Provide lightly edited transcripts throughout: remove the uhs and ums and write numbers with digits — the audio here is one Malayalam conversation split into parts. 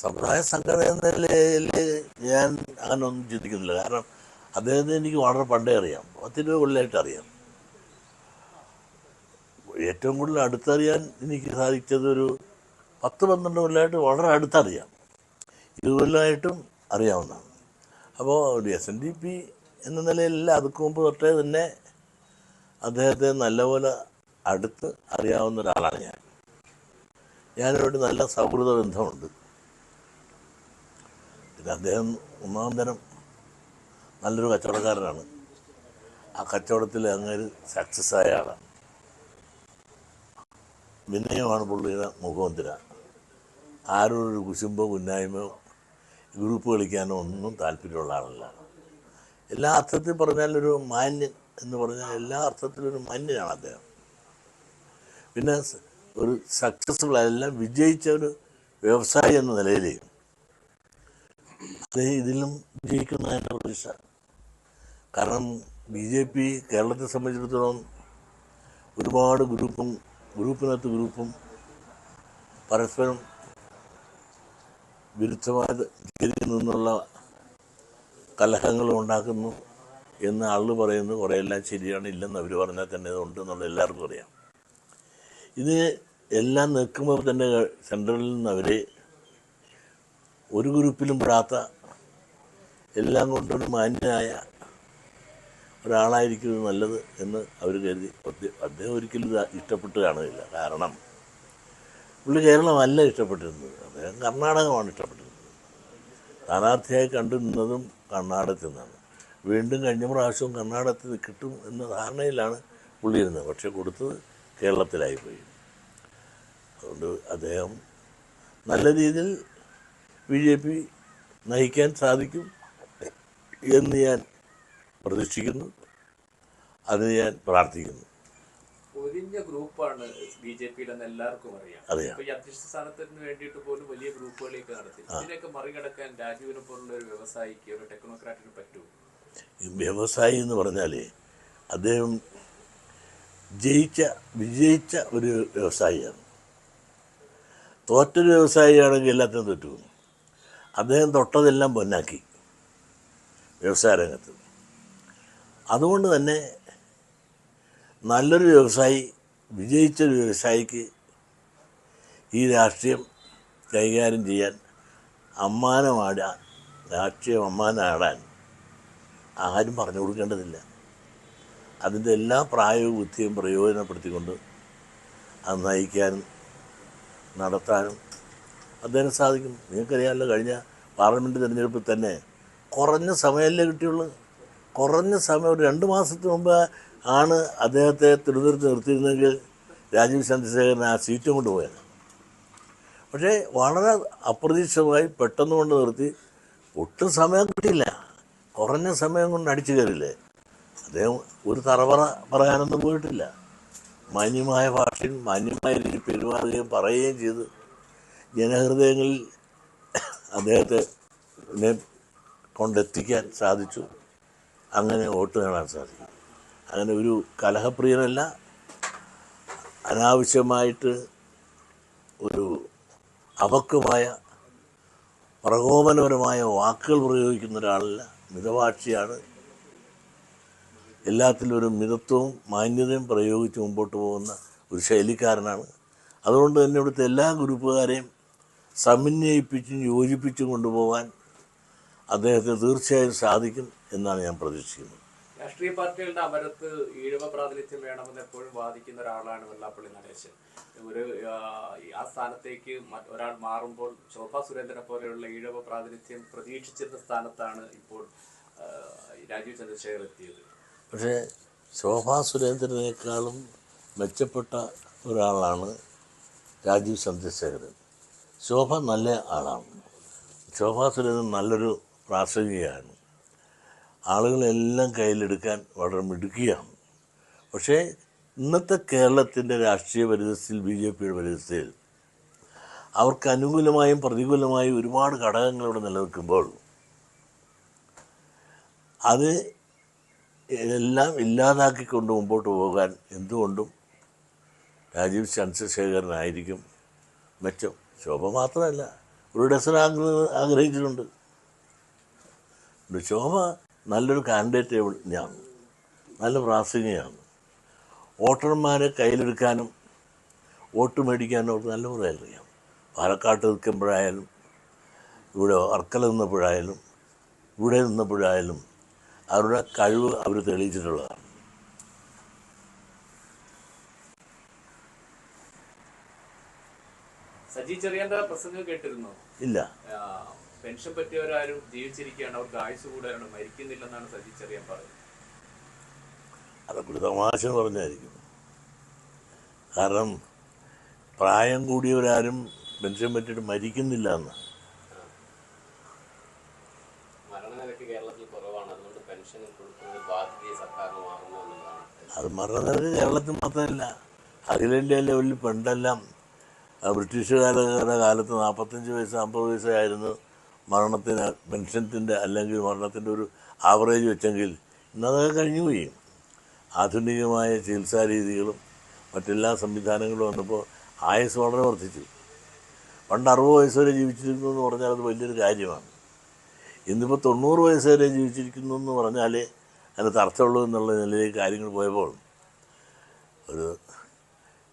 സമുദായ സംഘടന എന്ന നിലയിൽ ഞാൻ അങ്ങനെ ഒന്നും ചിന്തിക്കുന്നില്ല. കാരണം അദ്ദേഹത്തെ എനിക്ക് വളരെ പണ്ടേ അറിയാം, 10-20 കൊല്ലമായിട്ട് അറിയാം. ഏറ്റവും കൂടുതൽ അടുത്തറിയാൻ എനിക്ക് സാധിച്ചത് ഒരു 10-12 കൊല്ലമായിട്ട് വളരെ അടുത്തറിയാം. 20 കൊല്ലമായിട്ടും അറിയാവുന്നതാണ്. അപ്പോൾ SNDP എന്ന നിലയിലല്ല, അതുക്ക് മുമ്പ് തൊട്ടേ തന്നെ അദ്ദേഹത്തെ നല്ലപോലെ അടുത്ത് അറിയാവുന്ന ഒരാളാണ് ഞാനോട് നല്ല സൗഹൃദ ബന്ധമുണ്ട്. പിന്നെ അദ്ദേഹം ഒന്നാം തരം നല്ലൊരു കച്ചവടക്കാരനാണ്. ആ കച്ചവടത്തിൽ അങ്ങനെ സക്സസ് ആയ ആളാണ്. വിനയമാണ് പുള്ളിയുടെ മുഖമുദ്ര. ആരോടൊരു കുശുമ്പോ കുന്നായ്മയോ ഗ്രൂപ്പ് കളിക്കാനോ ഒന്നും താല്പര്യമുള്ള ആളല്ല. എല്ലാ അർത്ഥത്തിൽ പറഞ്ഞാലൊരു മാന്യൻ എന്ന് പറഞ്ഞാൽ എല്ലാ അർത്ഥത്തിലും ഒരു മാന്യനാണ് അദ്ദേഹം. പിന്നെ ഒരു സക്സസ്ഫുൾ, എല്ലാം വിജയിച്ച ഒരു വ്യവസായി എന്ന നിലയിൽ അദ്ദേഹം ഇതിലും വിജയിക്കുന്നതിൻ്റെ പ്രതീക്ഷ. കാരണം BJP കേരളത്തെ സംബന്ധിച്ചിടത്തോളം ഒരുപാട് ഗ്രൂപ്പിനകത്ത് ഗ്രൂപ്പും പരസ്പരം വിരുദ്ധമായ രീതിയിൽ നിന്നുള്ള കലഹങ്ങളും ഉണ്ടാക്കുന്നു എന്ന് ആള് പറയുന്നു. കുറേയെല്ലാം ശരിയാണ്, ഇല്ലെന്ന് അവർ പറഞ്ഞാൽ തന്നെ ഇതുണ്ടെന്നുള്ള എല്ലാവർക്കും അറിയാം. ഇത് എല്ലാം നിൽക്കുമ്പോൾ തന്നെ സെൻട്രലിൽ നിന്ന് അവരെ ഒരു ഗ്രൂപ്പിലും പെടാത്ത എല്ലാം കൊണ്ടൊരു മാന്യനായ ഒരാളായിരിക്കും നല്ലത് എന്ന് അവർ കരുതി. അദ്ദേഹം ഒരിക്കലും ഇത് ഇഷ്ടപ്പെട്ട് കാണുകയില്ല. കാരണം പുള്ളി കേരളമല്ല ഇഷ്ടപ്പെട്ടിരുന്നത്, അദ്ദേഹം കർണാടകമാണ് ഇഷ്ടപ്പെട്ടിരുന്നത്. സ്ഥാനാർത്ഥിയായി കണ്ടു നിന്നതും കർണാടകത്തിൽ നിന്നാണ്. വീണ്ടും കഴിഞ്ഞ പ്രാവശ്യവും കർണാടകത്തിൽ കിട്ടും എന്ന ധാരണയിലാണ് പുള്ളി ഇരുന്നത്. പക്ഷെ കൊടുത്തത് കേരളത്തിലായിപ്പോയി. അതുകൊണ്ട് അദ്ദേഹം നല്ല രീതിയിൽ BJP നയിക്കാൻ സാധിക്കും എന്ന് ഞാൻ പ്രതീക്ഷിക്കുന്നു. അതിന് ഞാൻ പ്രാർത്ഥിക്കുന്നു. ഒരിഞ്ഞ ഗ്രൂപ്പാണ് BJP-യുടെ എല്ലാവർക്കും അറിയാം. ഈ അധ്യക്ഷ സ്ഥാനത്തിന് വേണ്ടിയിട്ട് പോലും വലിയ ഗ്രൂപ്പുകളിലേക്ക് നടത്തി. ഇതിനൊക്കെ മറികടക്കാൻ രാജുവിനെ പോലുള്ള ഒരു വ്യവസായിക്ക്, ഒരു ടെക്നോക്രാറ്റിന് പറ്റുമോ? വ്യവസായി എന്ന് പറഞ്ഞാൽ അദ്ദേഹം വിജയിച്ച ഒരു വ്യവസായിയാണ്. തോറ്റൊരു വ്യവസായിയാണെങ്കിൽ എല്ലാത്തിനും തോറ്റു. അദ്ദേഹം തൊട്ടതെല്ലാം പൊന്നാക്കി വ്യവസായ രംഗത്ത്. അതുകൊണ്ട് തന്നെ നല്ലൊരു വ്യവസായി, വിജയിച്ചൊരു വ്യവസായിക്ക് ഈ രാഷ്ട്രീയം കൈകാര്യം ചെയ്യാൻ രാഷ്ട്രീയം അമ്മാനാടാൻ ആരും പറഞ്ഞു കൊടുക്കേണ്ടതില്ല. അതിൻ്റെ എല്ലാ പ്രായോഗിക ബുദ്ധിയും പ്രയോജനപ്പെടുത്തിക്കൊണ്ട് അത് നയിക്കാനും നടത്താനും അദ്ദേഹം സാധിക്കും. നിങ്ങൾക്കറിയാമല്ലോ, കഴിഞ്ഞ പാർലമെൻറ്റ് തിരഞ്ഞെടുപ്പിൽ തന്നെ കുറഞ്ഞ സമയമല്ലേ കിട്ടിയുള്ളൂ. കുറഞ്ഞ സമയം, ഒരു 2 മാസത്തിന് മുമ്പ് ആണ് അദ്ദേഹത്തെ തിരുവനന്തപുരത്ത് നിർത്തിയിരുന്നെങ്കിൽ രാജീവ് ചന്ദ്രശേഖരൻ ആ സീറ്റും കൊണ്ട് പോയത്. പക്ഷേ വളരെ അപ്രതീക്ഷിതമായി പെട്ടെന്ന് കൊണ്ട് നിർത്തി. ഒട്ടും സമയം കിട്ടിയില്ല, കുറഞ്ഞ സമയം കൊണ്ട് അടിച്ചു കയറില്ലേ. അദ്ദേഹം ഒരു തറവറ പറയാനൊന്നും പോയിട്ടില്ല. മാന്യമായ ഭാഷയും മാന്യമായ രീതിയിൽ പെരുമാറുകയും പറയുകയും ചെയ്ത് ജനഹൃദയങ്ങളിൽ അദ്ദേഹത്തെ കൊണ്ടെത്തിക്കാൻ സാധിച്ചു. അങ്ങനെ വോട്ട് നേടാൻ സാധിക്കും. അങ്ങനെ ഒരു കലഹപ്രിയനല്ല, അനാവശ്യമായിട്ട് ഒരു അപക്വമായ പ്രകോപനപരമായ വാക്കുകൾ പ്രയോഗിക്കുന്ന ഒരാളല്ല. മിതഭാഷിയാണ്. എല്ലാത്തിലും ഒരു മിതത്വവും മാന്യതയും പ്രയോഗിച്ച് മുമ്പോട്ട് പോകുന്ന ഒരു ശൈലിക്കാരനാണ്. അതുകൊണ്ട് തന്നെ ഇവിടുത്തെ എല്ലാ ഗ്രൂപ്പുകാരെയും സമന്വയിപ്പിച്ചും യോജിപ്പിച്ചും കൊണ്ടുപോകാൻ അദ്ദേഹത്തിന് തീർച്ചയായും സാധിക്കും എന്നാണ് ഞാൻ പ്രതീക്ഷിക്കുന്നത്. രാഷ്ട്രീയ പാർട്ടികളുടെ അമരത്ത് ഈഴവ പ്രാതിനിധ്യം വേണമെന്ന് എപ്പോഴും വാദിക്കുന്ന ഒരാളാണ് വെള്ളാപ്പള്ളി നടേശൻ. ആ സ്ഥാനത്തേക്ക് ഒരാൾ മാറുമ്പോൾ ശോഭാ സുരേന്ദ്രനെ പോലെയുള്ള ഈഴവ പ്രാതിനിധ്യം പ്രതീക്ഷിച്ചിരുന്ന സ്ഥാനത്താണ് ഇപ്പോൾ രാജീവ് ചന്ദ്രശേഖർ എത്തിയത്. പക്ഷേ ശോഭാ സുരേന്ദ്രനേക്കാളും മെച്ചപ്പെട്ട ഒരാളാണ് രാജീവ് ചന്ദ്രശേഖരൻ. ശോഭ നല്ല ആളാണ്. ശോഭാ സുരേന്ദ്രൻ നല്ലൊരു പ്രാസംഗികയാണ്. ആളുകളെല്ലാം കയ്യിലെടുക്കാൻ വളരെ മിടുക്കിയാണ്. പക്ഷേ ഇന്നത്തെ കേരളത്തിൻ്റെ രാഷ്ട്രീയ പരിതസ്ഥിതിയിൽ, BJP-യുടെ പരിതസ്ഥിതിയിൽ അവർക്ക് അനുകൂലമായും പ്രതികൂലമായും ഒരുപാട് ഘടകങ്ങൾ ഇവിടെ നിലനിൽക്കുമ്പോൾ അത് എല്ലാം ഇല്ലാതാക്കിക്കൊണ്ട് മുമ്പോട്ട് പോകാൻ എന്തുകൊണ്ടും രാജീവ് ചന്ദ്രശേഖരനായിരിക്കും മെച്ചം. ശോഭ മാത്രമല്ല, ഒരു ഡസൻ ആഗ്രഹിച്ചിട്ടുണ്ട്. ശോഭ നല്ലൊരു കാൻഡിഡേറ്റ് ഞാൻ നല്ല പ്രാസംഗികയാണ്. വോട്ടർമാരെ കയ്യിലെടുക്കാനും വോട്ട് മേടിക്കാനും അവർക്ക് നല്ലപോലെ അറിയാം. പാലക്കാട്ട് നിൽക്കുമ്പോഴായാലും ഇവിടെ വർക്കല നിന്നപ്പോഴായാലും ഇവിടെ നിന്നപ്പോഴായാലും അവരുടെ കഴിവ് അവർ തെളിയിച്ചിട്ടുള്ളതാണ്. സജി ചെറിയാന്റെ പ്രസംഗം കേട്ടിരുന്നു? ഇല്ല. പെൻഷൻ പറ്റിയവരാരും ജീവിച്ചിരിക്കുകയാണ്, അവർക്ക് ആയുസ് കൂടുതലാണ്, മരിക്കുന്നില്ലെന്നാണ് സജി ചെറിയാൻ പറയുന്നത്. അതൊക്കെ ഒരു തമാശ പറഞ്ഞായിരിക്കും. കാരണം പ്രായം കൂടിയവരാരും പെൻഷൻ പറ്റിയിട്ട് മരിക്കുന്നില്ല എന്ന്. അത് മരണനിരക്ക് കേരളത്തിൽ മാത്രമല്ല, അഖിലേന്ത്യാ ലെവലിൽ പണ്ടെല്ലാം ബ്രിട്ടീഷുകാരുടെ കാലത്ത് 45 വയസ്സ് 50 വയസ്സായിരുന്നു മരണത്തിന് പെൻഷനത്തിൻ്റെ അല്ലെങ്കിൽ മരണത്തിൻ്റെ ഒരു ആവറേജ് വെച്ചെങ്കിൽ ഇന്നതൊക്കെ കഴിഞ്ഞുപോയി. ആധുനികമായ ചികിത്സാ രീതികളും മറ്റെല്ലാ സംവിധാനങ്ങളും വന്നപ്പോൾ ആയുസ് വളരെ വർദ്ധിച്ചു. പണ്ട് 60 വയസ്സ് വരെ ജീവിച്ചിരിക്കുന്നു എന്ന് പറഞ്ഞാൽ അത് വലിയൊരു കാര്യമാണ്. ഇന്നിപ്പോൾ 90 വയസ്സ് വരെ ജീവിച്ചിരിക്കുന്നു എന്ന് പറഞ്ഞാലേ അതിനകത്ത് അർത്ഥമുള്ളൂ എന്നുള്ള നിലയിലേക്ക് കാര്യങ്ങൾ പോയപ്പോൾ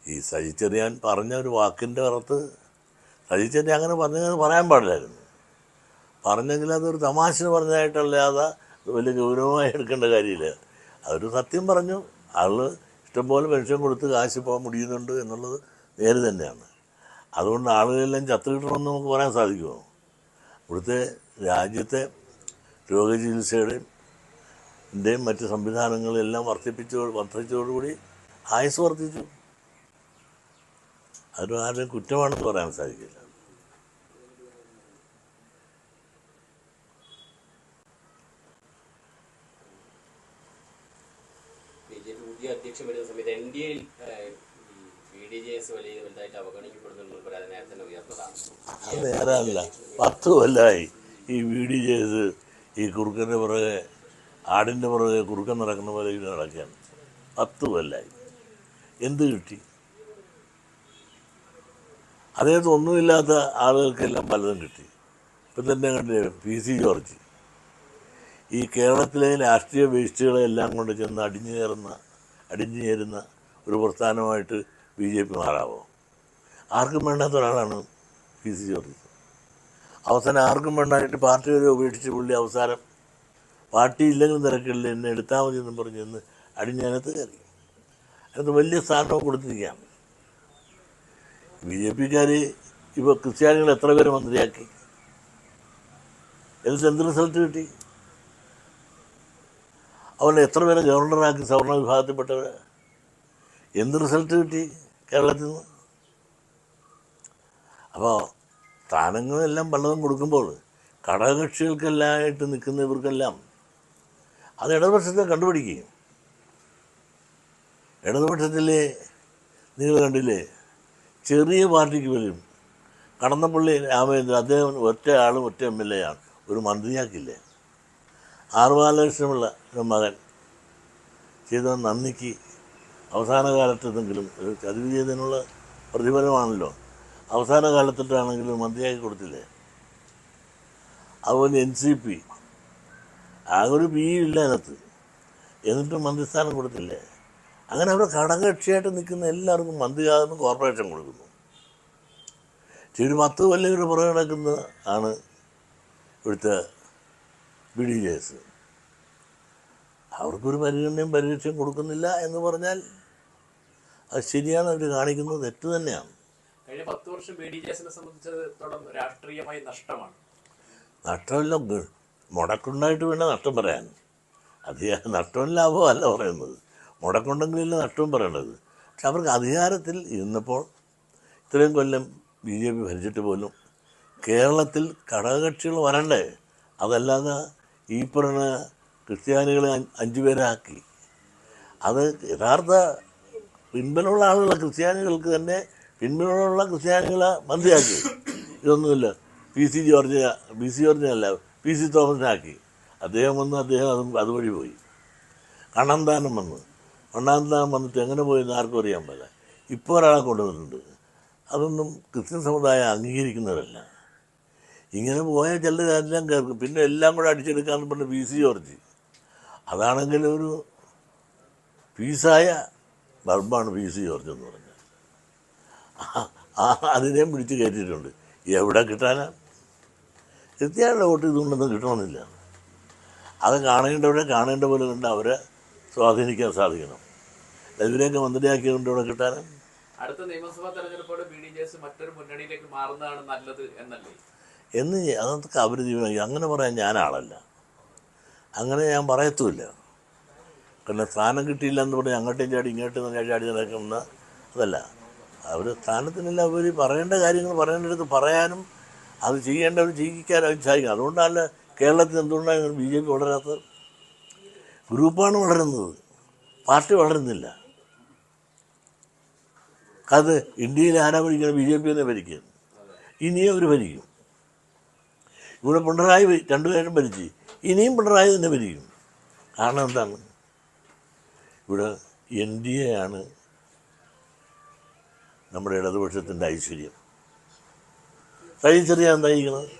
ഈ സജി ചെറിയാൻ പറഞ്ഞ ഒരു വാക്കിൻ്റെ പുറത്ത് സജി ചെറിയാൻ അങ്ങനെ പറയാൻ പാടില്ലായിരുന്നു. പറഞ്ഞെങ്കിൽ അതൊരു തമാശ പറഞ്ഞതായിട്ടല്ലാതെ വലിയ ഗൗരവമായി എടുക്കേണ്ട കാര്യമില്ല. അതൊരു സത്യം പറഞ്ഞു. ആൾ ഇഷ്ടംപോലെ പെൻഷൻ കൊടുത്ത് കാശ് പോകാൻ മുടിയുന്നുണ്ട് എന്നുള്ളത് നേര് തന്നെയാണ്. അതുകൊണ്ട് ആളുകളെല്ലാം ചത്തു കിട്ടണമെന്ന് നമുക്ക് പറയാൻ സാധിക്കുമോ? ഇവിടുത്തെ രാജ്യത്തെ രോഗചികിത്സയുടെയും മറ്റ് സംവിധാനങ്ങളെല്ലാം വർദ്ധിച്ചതോടുകൂടി ആയുസ് വർദ്ധിച്ചു. അത് ആരുടെയും കുറ്റമാണെന്ന് പറയാൻ സാധിക്കില്ല. അധ്യക്ഷൻ വരുന്ന സമയത്ത് NDAയിൽ BDJS വലുതായിട്ട് അവഗണിക്കപ്പെടുന്നുണ്ട് നേരത്തെ ഉയർന്നതാണ്. അത് നേരമല്ല. 10 കൊല്ലമായി ഈ BDJS ഈ കുറുക്കൻ്റെ പുറകെ ആടിൻ്റെ പുറകെ കുറുക്കൻ നടക്കുന്ന പോലെ ഇത് നടക്കുകയാണ്. 10 കൊല്ലമായി. എന്ത് കിട്ടി? അദ്ദേഹത്ത് ഒന്നുമില്ലാത്ത ആളുകൾക്കെല്ലാം പലതും കിട്ടി. ഇപ്പം തന്നെ കണ്ടില്ലേ PC ജോർജ് ഈ കേരളത്തിലെ രാഷ്ട്രീയ വേസ്റ്റുകളെല്ലാം കൊണ്ട് ചെന്ന് അടിഞ്ഞു ചേരുന്ന ഒരു പ്രസ്ഥാനമായിട്ട് BJP മാറാവോ? ആർക്കും വേണ്ടാത്ത ഒരാളാണ് PC ജോർജ്. അവസാനം ആർക്കും വേണ്ടായിട്ട് പാർട്ടി വരെ ഉപേക്ഷിച്ച് പുള്ളി അവസാനം പാർട്ടി ഇല്ലെങ്കിലും തിരക്കില്ല, എന്നെ എടുത്താൽ മതി എന്നും പറഞ്ഞ് ചെന്ന് അടിഞ്ഞതിനകത്ത് കയറി. അതിനകത്ത് വലിയ സ്ഥാനവും കൊടുത്തിരിക്കുകയാണ്. BJPക്കാർ ഇപ്പോൾ ക്രിസ്ത്യാനികൾ എത്ര പേരെ മന്ത്രിയാക്കി? എന്നിട്ട് എന്ത് റിസൾട്ട് കിട്ടി? അവരെ എത്ര പേരെ ഗവർണറാക്കി സവർണ വിഭാഗത്തിൽപ്പെട്ടവർ? എന്ത് റിസൾട്ട് കിട്ടി കേരളത്തിൽ നിന്ന്? അപ്പോൾ സ്ഥാനങ്ങളെല്ലാം പലതും കൊടുക്കുമ്പോൾ ഘടകകക്ഷികൾക്കെല്ലാമായിട്ട് നിൽക്കുന്ന ഇവർക്കെല്ലാം അത് ഇടതുപക്ഷത്തെ കണ്ടുപിടിക്കുകയും, ഇടതുപക്ഷത്തിൽ നിങ്ങൾ കണ്ടില്ലേ ചെറിയ പാർട്ടിക്ക് പോലും കടന്നപ്പള്ളി രാമചന്ദ്രൻ അദ്ദേഹം ഒറ്റ MLA ആണ്, ഒരു മന്ത്രിയാക്കില്ലേ. ആറുപാലകൃഷ്ണമുള്ള മകൻ ചെയ്ത നന്ദിക്ക് അവസാന കാലത്തെന്തെങ്കിലും ചതിവ് ചെയ്തതിനുള്ള പ്രതിഫലമാണല്ലോ. അവസാന കാലത്തിട്ടാണെങ്കിലും മന്ത്രിയാക്കി കൊടുത്തില്ലേ. അതുപോലെ NCP ആകെ ഒരു PE ഇല്ല അതിനകത്ത്, എന്നിട്ടും മന്ത്രിസ്ഥാനം കൊടുത്തില്ലേ. അങ്ങനെ അവിടെ ഘടകകക്ഷിയായിട്ട് നിൽക്കുന്ന എല്ലാവർക്കും മന്ത്രിയാകുന്നു, കോർപ്പറേഷൻ കൊടുക്കുന്നു. ഒരു 10 കൊല്ലം പുറകെ നടക്കുന്ന ആണ് ഇവിടുത്തെ BDJS. അവർക്കൊരു പരിരക്ഷയും കൊടുക്കുന്നില്ല എന്ന് പറഞ്ഞാൽ അത് ശരിയാണ്. അവർ കാണിക്കുന്നത് തെറ്റ് തന്നെയാണ്. കഴിഞ്ഞ 10 വർഷം BDJSനെ സംബന്ധിച്ചിടത്തോളം രാഷ്ട്രീയമായി നഷ്ടമാണ്. നഷ്ടമല്ല, മുടക്കുണ്ടായിട്ട് വേണ്ട നഷ്ടം പറയാൻ. നഷ്ടവും ലാഭവും അല്ല പറയുന്നത്, മുടക്കുണ്ടെങ്കിലല്ല നഷ്ടവും പറയേണ്ടത്. പക്ഷെ അവർക്ക് അധികാരത്തിൽ ഇരുന്നപ്പോൾ ഇത്രയും കൊല്ലം BJP ഭരിച്ചിട്ട് പോലും കേരളത്തിൽ ഘടകകക്ഷികൾ വരണ്ടേ. അതല്ലാതെ ഈ പറഞ്ഞ ക്രിസ്ത്യാനികളെ 5 പേരാക്കി. അത് യഥാർത്ഥ പിൻബലമുള്ള ആളുകളെ ക്രിസ്ത്യാനികൾക്ക് തന്നെ പിൻബലമുള്ള ക്രിസ്ത്യാനികളെ മന്ത്രിയാക്കി. ഇതൊന്നുമില്ല. PC ജോർജിനല്ല PC തോമസിനാക്കി. അദ്ദേഹം വന്ന് അതുവഴി പോയി. കണ്ണന്താനം വന്നിട്ട് എങ്ങനെ പോയെന്ന് ആർക്കും അറിയാൻ പറ്റില്ല. ഇപ്പോൾ ഒരാളെ കൊണ്ടുവന്നിട്ടുണ്ട്. അതൊന്നും ക്രിസ്ത്യൻ സമുദായം അംഗീകരിക്കുന്നവരല്ല. ഇങ്ങനെ പോയാൽ ചിലർ എല്ലാം കേൾക്കും. പിന്നെ എല്ലാം കൂടെ അടിച്ചെടുക്കാമെന്ന് പറഞ്ഞ് PC ജോർജ്, അതാണെങ്കിൽ ഒരു പീസായ ബൾബാണ് PC ജോർജ് എന്ന് പറഞ്ഞത്. അതിനെയും പിടിച്ച് കയറ്റിയിട്ടുണ്ട്. എവിടെ കിട്ടാനാ? കൃത്യമായുള്ള വോട്ട് ഇതുകൊണ്ടൊന്നും കിട്ടണമെന്നില്ല. അത് കാണേണ്ട പോലെ കണ്ട് അവരെ സ്വാധീനിക്കാൻ സാധിക്കണം. ഇവരെയൊക്കെ മന്ത്രിയാക്കിയതുകൊണ്ട് ഇവിടെ കിട്ടാനാ? അടുത്ത നിയമസഭാ തെരഞ്ഞെടുപ്പോടെ BDJS മറ്റൊരു മുന്നണിയിലേക്ക് മാറുന്നതാണ് നല്ലത് എന്നല്ലേ? അതൊക്കെ അവർ തീരുമാനിക്കും. അങ്ങനെ പറയാൻ ഞാനാളല്ല, അങ്ങനെ ഞാൻ പറയത്തുമില്ല. കാരണം സ്ഥാനം കിട്ടിയില്ല എന്ന് പറഞ്ഞാൽ അങ്ങോട്ടും ചാടി ഇങ്ങോട്ടും ചാടി നടക്കുന്ന അതല്ല. അവർ സ്ഥാനത്തിനല്ല, അവർ പറയേണ്ട കാര്യങ്ങൾ പറയേണ്ടടുത്ത് പറയാനും അത് ചെയ്യേണ്ടവർ ചെയ്യിക്കാനും സാധിക്കും. അതുകൊണ്ടല്ല കേരളത്തിൽ എന്തുകൊണ്ടാണ് BJP വളരാത്തത്? ഗ്രൂപ്പാണ് വളരുന്നത്, പാർട്ടി വളരുന്നില്ല. അത് ഇന്ത്യയിൽ ആരാ ഭരിക്കുന്നത്? BJP തന്നെ ഭരിക്കുക. ഇനിയും അവർ ഭരിക്കും. ഇവിടെ പിണറായി 2 പേരും ഭരിച്ച്, ഇനിയും പിണറായി തന്നെ ഭരിക്കും. കാരണം എന്താണ്? ഇവിടെ NDA ആണ് നമ്മുടെ ഇടതുപക്ഷത്തിൻ്റെ ഐശ്വര്യം. സഹിച്ചെറിയാൻ നയിക്കുന്നത്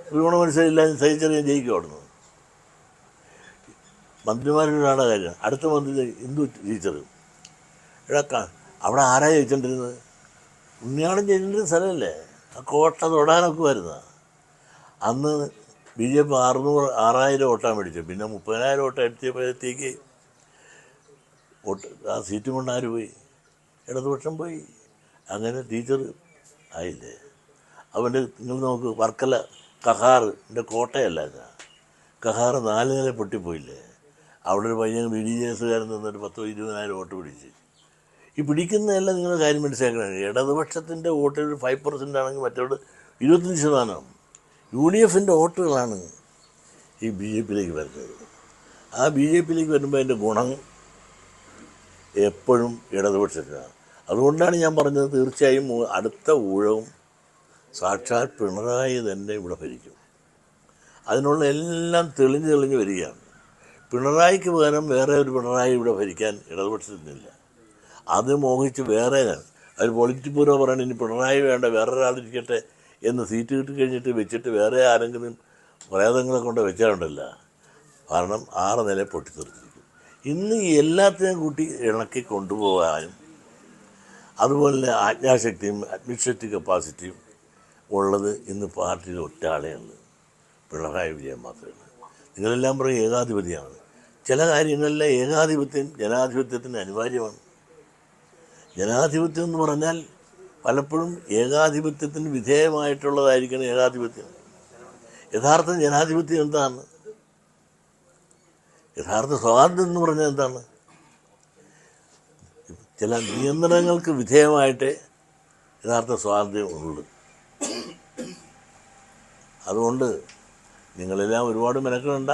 ത്രികോണ മത്സരമില്ലാതെ സഹിച്ചെറിയാൻ ജയിക്കും. അവിടുന്ന് മന്ത്രിമാരുടെ കാര്യം. അടുത്ത മന്ത്രി ഹിന്ദു ടീച്ചർ. ഇവിടെ അവിടെ ആരാ ജയിച്ചോണ്ടിരുന്നത്? ഉണ്ണിയാളും ജയിച്ചിരുന്ന സ്ഥലമല്ലേ? ആ കോട്ട തൊടാനൊക്കെ വരുന്ന. അന്ന് BJP 6,000 വോട്ടാണ് മേടിച്ചത്. പിന്നെ 30,000 വോട്ട് എത്തിയപ്പോഴത്തേക്ക് ആ സീറ്റും കൊണ്ട് ആര് പോയി? ഇടതുപക്ഷം പോയി. അങ്ങനെ ടീച്ചർ ആയില്ലേ? അവൻ്റെ നിങ്ങൾ നോക്ക്, വർക്കല കഹാറിൻ്റെ കോട്ടയല്ല, കഹാർ 4 നില പൊട്ടിപ്പോയില്ലേ? അവിടെ ഒരു പയ്യൻ BDJSകാരൻ നിന്നൊരു 10,000-20,000 വോട്ട് പിടിച്ച്. ഈ പിടിക്കുന്നതെല്ലാം നിങ്ങൾ കാര്യം മനസ്സിലാക്കണം. ഇടതുപക്ഷത്തിൻ്റെ വോട്ട് 5% ആണെങ്കിൽ മറ്റോട് 25%. UDFൻ്റെ വോട്ടുകളാണ് ഈ BJPയിലേക്ക് വരുന്നത്. ആ BJPയിലേക്ക് വരുമ്പോൾ അതിൻ്റെ ഗുണം എപ്പോഴും ഇടതുപക്ഷത്തിനാണ്. അതുകൊണ്ടാണ് ഞാൻ പറഞ്ഞത്, തീർച്ചയായും അടുത്ത ഊഴവും സാക്ഷാൽ പിണറായി തന്നെ ഇവിടെ ഭരിക്കും. അതിനുള്ള എല്ലാം തെളിഞ്ഞ് വരികയാണ്. പിണറായിക്ക് പകരം വേറെ ഒരു പിണറായി ഇവിടെ ഭരിക്കാൻ ഇടതുപക്ഷത്തിനില്ല. അത് മോഹിച്ച് വേറെ അവർ പൊളിറ്റിക് ബ്യൂറോ പറയണം, ഇനി പിണറായി വേണ്ട വേറൊരാളിരിക്കട്ടെ എന്ന് സീറ്റ് കിട്ടിക്കഴിഞ്ഞിട്ട് വെച്ചിട്ട് വേറെ ആരെങ്കിലും പ്രേതങ്ങളെ കൊണ്ട് വെച്ചാലുണ്ടല്ല, കാരണം 6 നില പൊട്ടിത്തെറിച്ചിരിക്കും. ഇന്ന് എല്ലാത്തിനെയും കൂട്ടി ഇണക്കി കൊണ്ടുപോകാനും അതുപോലെ ആജ്ഞാശക്തിയും അഡ്മിനിസ്ട്രേറ്റീവ് കപ്പാസിറ്റിയും ഉള്ളത് ഇന്ന് പാർട്ടിയിൽ ഒറ്റ ആളേ ഉള്ളൂ, പിണറായി വിജയൻ മാത്രമേ ഉള്ളൂ. നിങ്ങളെല്ലാം പറയും ഏകാധിപതിയാണ്. ചില കാര്യങ്ങളിലെ ഏകാധിപത്യം ജനാധിപത്യത്തിന് അനിവാര്യമാണ്. ജനാധിപത്യം എന്ന് പറഞ്ഞാൽ പലപ്പോഴും ഏകാധിപത്യത്തിന് വിധേയമായിട്ടുള്ളതായിരിക്കണം ഏകാധിപത്യം. യഥാർത്ഥ ജനാധിപത്യം എന്താണ്? യഥാർത്ഥ സ്വാതന്ത്ര്യം എന്ന് പറഞ്ഞാൽ എന്താണ്? ചില നിയന്ത്രണങ്ങൾക്ക് വിധേയമായിട്ടേ യഥാർത്ഥ സ്വാതന്ത്ര്യം ഉള്ളൂ. അതുകൊണ്ട് നിങ്ങളെല്ലാം ഒരുപാട് മെനക്കെടണ്ട.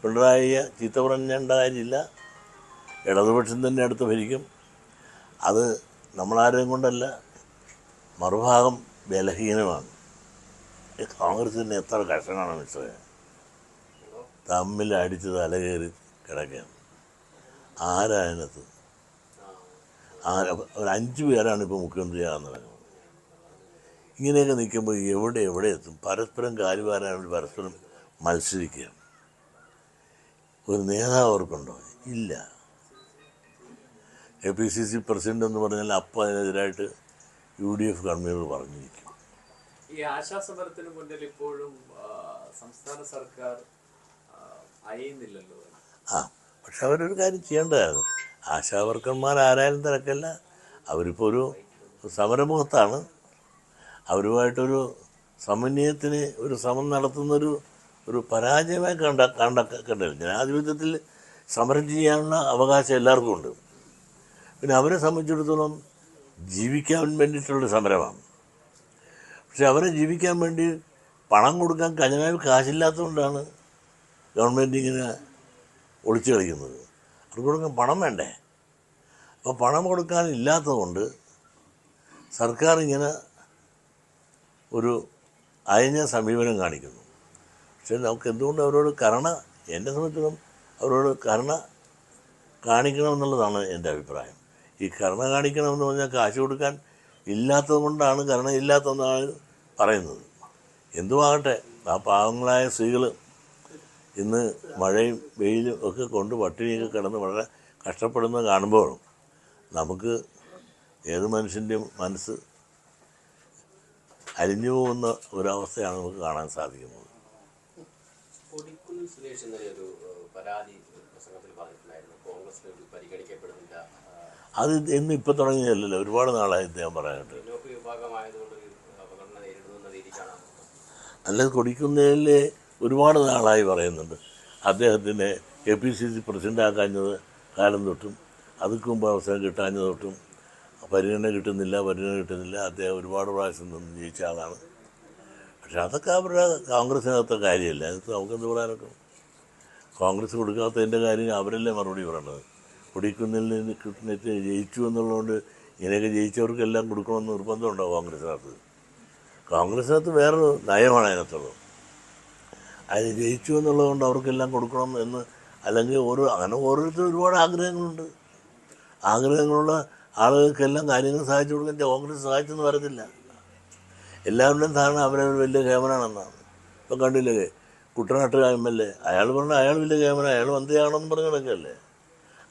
പിണറായിയെ ചീത്ത പറഞ്ഞേണ്ട കാര്യമില്ല. ഇടതുപക്ഷം തന്നെ അടുത്ത് ഭരിക്കും. അത് നമ്മളാരെയും കൊണ്ടല്ല, മറുഭാഗം ബലഹീനമാണ്. കോൺഗ്രസിന് എത്ര കഷ്ടമാണ് മിസ്റ്ററെ, തമ്മിൽ അടിച്ച് തലകയറി കിടക്കുകയാണ്. ആരായനത്ത് ഒരു 5 പേരാണ് ഇപ്പോൾ മുഖ്യമന്ത്രിയാകാൻ നടക്കുന്നത്. ഇങ്ങനെയൊക്കെ നിൽക്കുമ്പോൾ എവിടെ എത്തും? പരസ്പരം കാലുവാരാൻ പരസ്പരം മത്സരിക്കുകയാണ്. ഒരു നേതാവ് അവർക്കുണ്ടോ? ഇല്ല. APCC പ്രസിഡന്റ് എന്ന് പറഞ്ഞാൽ അപ്പം അതിനെതിരായിട്ട് UDF കൺവീനർ പറഞ്ഞിരിക്കും. ഈ ആശാസമരത്തിന് മുന്നിൽ ഇപ്പോഴും സംസ്ഥാന സർക്കാർ അയയുന്നില്ലല്ലോ. പക്ഷെ അവരൊരു കാര്യം ചെയ്യേണ്ടതായിരുന്നു. ആശാവർക്കന്മാരാരായാലും തിരക്കല്ല, അവരിപ്പോൾ ഒരു സമരമുഖത്താണ്. അവരുമായിട്ടൊരു സമന്വയത്തിന് ഒരു ശ്രമം നടത്തുന്നൊരു പരാജയമായി കണ്ടില്ല. ജനാധിപത്യത്തിൽ സമരം ചെയ്യാനുള്ള അവകാശം എല്ലാവർക്കും ഉണ്ട്. പിന്നെ അവരെ സംബന്ധിച്ചിടത്തോളം ജീവിക്കാൻ വേണ്ടിയിട്ടുള്ള സമരമാണ്. പക്ഷെ അവരെ ജീവിക്കാൻ വേണ്ടി പണം കൊടുക്കാൻ ഖജനാവിൽ കാശില്ലാത്തതുകൊണ്ടാണ് ഗവൺമെൻറ് ഇങ്ങനെ ഒളിച്ചു കളിക്കുന്നത്. അവർക്ക് കൊടുക്കാൻ പണം വേണ്ടേ? അപ്പോൾ പണം കൊടുക്കാൻ ഇല്ലാത്തതുകൊണ്ട് സർക്കാർ ഇങ്ങനെ ഒരു അയഞ്ഞ സമീപനം കാണിക്കുന്നു. പക്ഷേ നമുക്ക് എന്തുകൊണ്ട് അവരോട് എന്നെ സംബന്ധിച്ചിടത്തോളം അവരോട് കരുണ കാണിക്കണമെന്നുള്ളതാണ് എൻ്റെ അഭിപ്രായം. ഈ കരുണ കാണിക്കണമെന്ന് പറഞ്ഞാൽ കാശ് കൊടുക്കാൻ ഇല്ലാത്തത് കൊണ്ടാണ് കരുണ ഇല്ലാത്തതെന്നാണ് പറയുന്നത്. എന്തുമാകട്ടെ, ആ പാവങ്ങളായ സ്ത്രീകൾ ഇന്ന് മഴയും വെയിലും ഒക്കെ കൊണ്ട് പട്ടിണിയൊക്കെ കിടന്ന് വളരെ കഷ്ടപ്പെടുന്നത് കാണുമ്പോൾ നമുക്ക് ഏത് മനുഷ്യൻ്റെയും മനസ്സ് അലിഞ്ഞു പോകുന്ന ഒരവസ്ഥയാണ് നമുക്ക് കാണാൻ സാധിക്കുന്നത്. കൊടിക്കുന്നിൽ സുരേഷ് ഇന്നലെ ഒരു പരാതി പ്രസംഗത്തിൽ പറഞ്ഞിട്ടുണ്ടായിരുന്നു, കോൺഗ്രസിൽ പരിഗണിക്കപ്പെടുന്നില്ല. അത് ഇന്ന് ഇപ്പം തുടങ്ങിയതല്ലല്ലോ, ഒരുപാട് നാളായി ഞാൻ പറയാനായിട്ട്. പിന്നോക്ക വിഭാഗമായതുകൊണ്ട് ഒരു അവഗണന നേരിടുന്ന രീതിക്കാണ്. അല്ല, കൊടിക്കുന്നിൽ ഒരുപാട് നാളായി പറയുന്നുണ്ട്. അദ്ദേഹത്തിനെ KPCC പ്രസിഡൻ്റാക്കാഞ്ഞത് കാലം തൊട്ടും അതിക്ക് മുമ്പ് അവസരം കിട്ടാഞ്ഞത് തൊട്ടും പരിഗണന കിട്ടുന്നില്ല. അദ്ദേഹം ഒരുപാട് പ്രാവശ്യം നിന്ന് ജയിച്ച ആളാണ്. പക്ഷെ അതൊക്കെ അവരുടെ കോൺഗ്രസിനകത്തെ കാര്യമല്ല. അത് നമുക്കെന്ത് പറയാനൊക്കെ. കോൺഗ്രസ് കൊടുക്കാത്തതിൻ്റെ കാര്യം അവരല്ലേ മറുപടി പറയണത്. കൊടിക്കുന്നിൽ കിട്ടുന്നിട്ട് ജയിച്ചു എന്നുള്ളതുകൊണ്ട് ഇങ്ങനെയൊക്കെ ജയിച്ചവർക്കെല്ലാം കൊടുക്കണമെന്ന് നിർബന്ധമുണ്ടോ കോൺഗ്രസിനകത്ത്? കോൺഗ്രസിനകത്ത് വേറൊരു നയമാണ് അതിനകത്തുള്ളത്. അത് ജയിച്ചു എന്നുള്ളതുകൊണ്ട് അവർക്കെല്ലാം കൊടുക്കണം എന്ന്, അല്ലെങ്കിൽ അങ്ങനെ ഓരോരുത്തരും ഒരുപാട് ആഗ്രഹങ്ങളുള്ള ആളുകൾക്കെല്ലാം കാര്യങ്ങൾ സഹായിച്ചു കൊടുക്കാൻ കോൺഗ്രസ് സഹായിച്ചെന്ന് വരത്തില്ല. എല്ലാവരുടെയും ധാരണ അവരവർ വലിയ കേമനാണെന്നാണ്. ഇപ്പം കണ്ടില്ലേ കുട്ടനാട്ട് MLA, അയാൾ പറഞ്ഞാൽ അയാൾ വലിയ കേമന, അയാൾ മന്ത്രിയാണെന്ന് പറഞ്ഞ കിടക്കല്ലേ.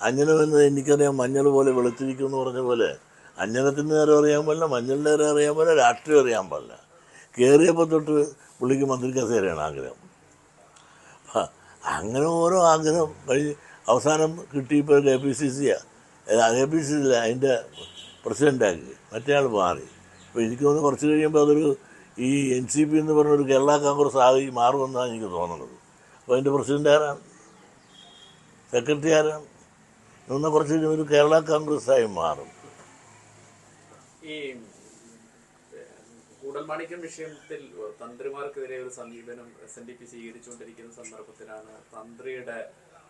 അഞ്ഞനം എന്നത് എനിക്കറിയാം മഞ്ഞൾ പോലെ വെളുത്തിരിക്കും എന്ന് പറഞ്ഞ പോലെ അഞ്ഞനത്തിൻ്റെ നേരം അറിയാൻ പാടില്ല, മഞ്ഞളിൻ്റെ നേരം അറിയാൻ പാടില്ല, രാഷ്ട്രീയം അറിയാൻ പാടില്ല. കയറിയപ്പോൾ തൊട്ട് പുള്ളിക്ക് മന്ത്രി കസേരയാണ് ആഗ്രഹം. അങ്ങനെ ഓരോ ആഗ്രഹം കഴിഞ്ഞ് അവസാനം കിട്ടിയപ്പോൾ KPCCയാണ്, KPCC അതിൻ്റെ പ്രസിഡൻ്റാക്കി, മറ്റേയാൾ മാറി. അപ്പോൾ എനിക്ക് തോന്നുന്നു കുറച്ച് കഴിയുമ്പോൾ അതൊരു ഈ NCP എന്ന് പറഞ്ഞൊരു കേരള കോൺഗ്രസ് ആയി മാറുമെന്നാണ് എനിക്ക് തോന്നുന്നത്. അപ്പോൾ അതിൻ്റെ പ്രസിഡൻ്റ് ആരാണ്, സെക്രട്ടറി ആരാണ്? എന്നാൽ കുറച്ച് കഴിയുമ്പോൾ ഒരു കേരള കോൺഗ്രസ്സായി മാറും. ഈ കൂടൽമാണിക്യം വിഷയത്തിൽ തന്ത്രിമാർക്കെതിരെ ഒരു സമീപനം SNDP സ്വീകരിച്ചുകൊണ്ടിരിക്കുന്ന സന്ദർഭത്തിലാണ് തന്ത്രിയുടെ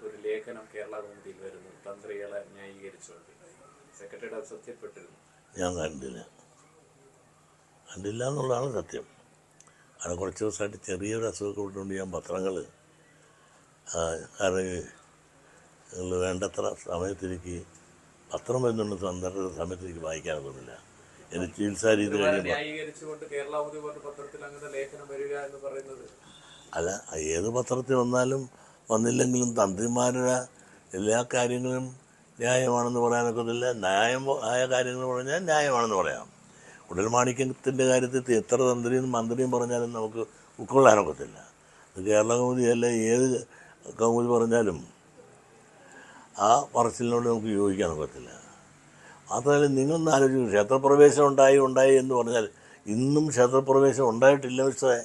ഒരു ലേഖനം കേരള കൗമുദിയിൽ വരുന്നത്. തന്ത്രികളെ ന്യായീകരിച്ചുകൊണ്ട് സെക്രട്ടറിയുടെ അത് ശ്രദ്ധയിൽപ്പെട്ടിരുന്നു. ഞാൻ കണ്ടില്ല എന്നുള്ളതാണ് സത്യം. അത് കുറച്ച് ദിവസമായിട്ട് ചെറിയൊരു അസുഖമൊക്കെ വിട്ടുകൊണ്ട് ഞാൻ പത്രങ്ങൾ കാരണം നിങ്ങൾ വേണ്ടത്ര സമയത്തിലേക്ക് പത്രം വരുന്നുണ്ട് സമയത്തിലേക്ക് വായിക്കാനൊന്നുമില്ല. എൻ്റെ ചികിത്സാ രീതി അല്ല, ഏത് പത്രത്തിൽ വന്നാലും വന്നില്ലെങ്കിലും തന്ത്രിമാരുടെ എല്ലാ കാര്യങ്ങളും ന്യായമാണെന്ന് പറയാനൊക്കത്തില്ല. ന്യായമായ കാര്യങ്ങൾ പറഞ്ഞാൽ ന്യായമാണെന്ന് പറയാം. കുടൽമാണിക്യത്തിൻ്റെ കാര്യത്തിൽ എത്ര തന്ത്രിയും മന്ത്രിയും പറഞ്ഞാലും നമുക്ക് ഉൾക്കൊള്ളാനൊക്കത്തില്ല. അത് കേരള കൗമുദിയല്ല, ഏത് കൗമുദി പറഞ്ഞാലും ആ പറച്ചിലിനോട് നമുക്ക് യോജിക്കാനൊക്കത്തില്ല. മാത്രമല്ല, നിങ്ങളൊന്ന് ആലോചിക്കും, ക്ഷേത്രപ്രവേശം ഉണ്ടായി എന്ന് പറഞ്ഞാൽ ഇന്നും ക്ഷേത്രപ്രവേശം ഉണ്ടായിട്ടില്ല. പക്ഷേ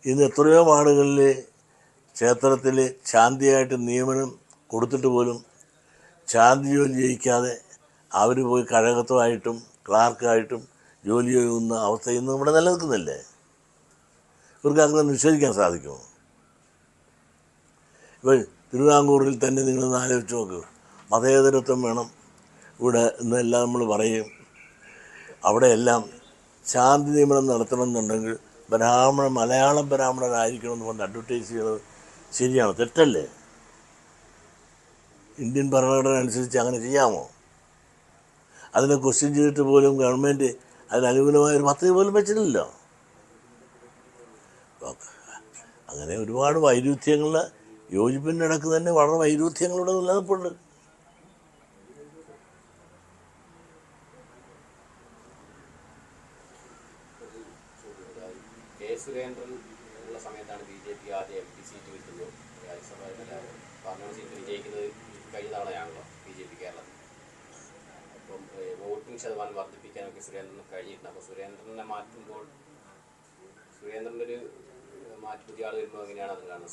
ഇന്ന് എത്രയോ വാർഡുകളിൽ ക്ഷേത്രത്തിൽ ശാന്തിയായിട്ട് നിയമനം കൊടുത്തിട്ട് പോലും ശാന്തി ജോലി ജയിക്കാതെ അവർ പോയി കഴകത്വമായിട്ടും ക്ലാർക്കായിട്ടും ജോലി ചെയ്യുന്ന അവസ്ഥ ഇന്ന് ഇവിടെ നിലനിൽക്കുന്നില്ലേ? ഇവർക്ക് അങ്ങനെ നിഷേധിക്കാൻ സാധിക്കുമോ? ഇപ്പോൾ തിരുവിതാംകൂറിൽ തന്നെ നിങ്ങളൊന്ന് ആലോചിച്ച് നോക്ക്, മതേതരത്വം വേണം ഇവിടെ എന്നെല്ലാം നമ്മൾ പറയും. അവിടെയെല്ലാം ശാന്തി നിയമനം നടത്തണമെന്നുണ്ടെങ്കിൽ മലയാളം ബ്രാഹ്മണരായിരിക്കണമെന്ന് പറഞ്ഞ് അഡ്വർടൈസ് ചെയ്യുന്നത് ശരിയാണോ? തെറ്റല്ലേ? ഇന്ത്യൻ ഭരണഘടന അനുസരിച്ച് അങ്ങനെ ചെയ്യാമോ? അതിനെ ക്വസ്റ്റ്യൻ ചെയ്തിട്ട് പോലും ഗവൺമെൻറ് അതിനനുകൂലമായൊരു പദ്ധതി പോലും വെച്ചിട്ടില്ലല്ലോ. അങ്ങനെ ഒരുപാട് വൈരുദ്ധ്യങ്ങൾ, യോജിപ്പിൻ്റെ ഇടയ്ക്ക് തന്നെ വളരെ വൈരുദ്ധ്യങ്ങളുടെ നിലനിൽപ്പുണ്ട്. സുരേന്ദ്രൻ ഉള്ള സമയത്താണ് BJP ആദ്യം MP സീറ്റ് കിട്ടുന്നത്. രാജ്യസഭ പാർലമെന്റ് സീറ്റ് വിജയിക്കുന്നത് കഴിഞ്ഞ തവണയാണല്ലോ BJP കേരളത്തിൽ. അപ്പം വോട്ടിംഗ് ശതമാനം വർദ്ധിപ്പിക്കാനൊക്കെ സുരേന്ദ്രന് കഴിഞ്ഞിട്ടുണ്ട്. അപ്പോൾ സുരേന്ദ്രനെ മാറ്റുമ്പോൾ സുരേന്ദ്രൻ്റെ ഒരു പുതിയ ആൾ വരുമ്പോൾ എങ്ങനെയാണ് അത് കാണുന്നത്?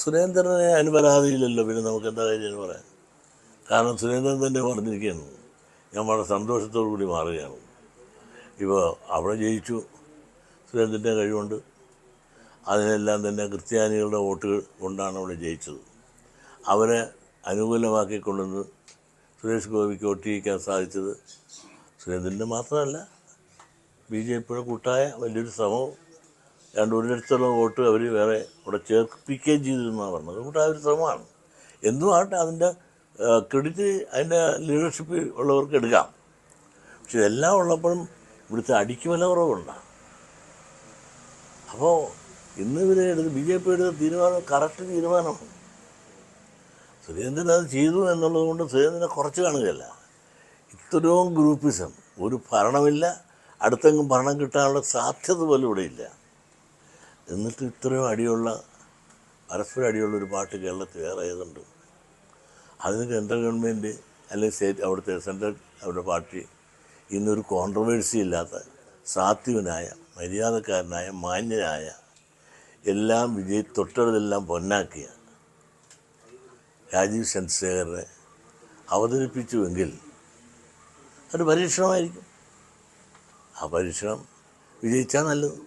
സുരേന്ദ്രനെ അനുപരാതിയില്ലല്ലോ, പിന്നെ നമുക്ക് എന്താ കാര്യം പറയാൻ? കാരണം സുരേന്ദ്രൻ തന്നെ പറഞ്ഞിരിക്കുകയാണ്, ഞാൻ വളരെ സന്തോഷത്തോടു കൂടി മാറുകയാണ്. ഇപ്പോൾ അവിടെ ജയിച്ചു, സുരേന്ദ്രൻ്റെ കഴിവുണ്ട്. അതിനെല്ലാം തന്നെ ക്രിസ്ത്യാനികളുടെ വോട്ടുകൾ കൊണ്ടാണ് അവിടെ ജയിച്ചത്. അവരെ അനുകൂലമാക്കിക്കൊണ്ടുവന്ന് സുരേഷ് ഗോപിക്ക് വോട്ട് ചെയ്യിക്കാൻ സാധിച്ചത് സുരേന്ദ്രൻ്റെ മാത്രമല്ല, BJPയുടെ കൂട്ടായ വലിയൊരു ശ്രമവും 1,00,000 വോട്ട് അവർ വേറെ അവിടെ ചേർപ്പിക്കുകയും ചെയ്തിരുന്നാണ് പറഞ്ഞത്. കൂട്ടായ ഒരു ശ്രമമാണ്. എന്തുമാകട്ടെ, അതിൻ്റെ ക്രെഡിറ്റ് അതിൻ്റെ ലീഡർഷിപ്പ് ഉള്ളവർക്ക് എടുക്കാം. പക്ഷെ ഇതെല്ലാം ഉള്ളപ്പോഴും ഇവിടുത്തെ അടിക്ക് വില കുറവുണ്ട്. അപ്പോൾ ഇന്ന് ഇവരെ എടുത്ത് ബി ജെ പി എടുത്ത തീരുമാനം കറക്റ്റ് തീരുമാനമാണ്. സുരേന്ദ്രൻ അത് ചെയ്തു എന്നുള്ളത് കൊണ്ട് സുരേന്ദ്രനെ കുറച്ച് കാണുകയല്ല. ഇത്രയും ഗ്രൂപ്പിസം, ഒരു ഭരണമില്ല, അടുത്തെങ്കിലും ഭരണം കിട്ടാനുള്ള സാധ്യത പോലും ഇവിടെ ഇല്ല. എന്നിട്ട് ഇത്രയും അടിയുള്ള, പരസ്പരം അടിയുള്ള ഒരു പാർട്ടി കേരളത്തിൽ വേറെ ഏതുണ്ട്? അതിന് കേന്ദ്ര ഗവൺമെൻറ് അല്ലെങ്കിൽ സ്റ്റേറ്റ്, അവിടുത്തെ സെൻട്രൽ അവരുടെ പാർട്ടി ഇന്നൊരു കോൺട്രവേഴ്സി ഇല്ലാത്ത സാത്വികനായ, മര്യാദക്കാരനായ, മാന്യനായ, എല്ലാം തൊട്ടതെല്ലാം പൊന്നാക്കിയ രാജീവ് ചന്ദ്രശേഖരനെ അവതരിപ്പിച്ചുവെങ്കിൽ ഒരു പരീക്ഷണമായിരിക്കും. ആ പരീക്ഷണം വിജയിച്ചാൽ നല്ലത്.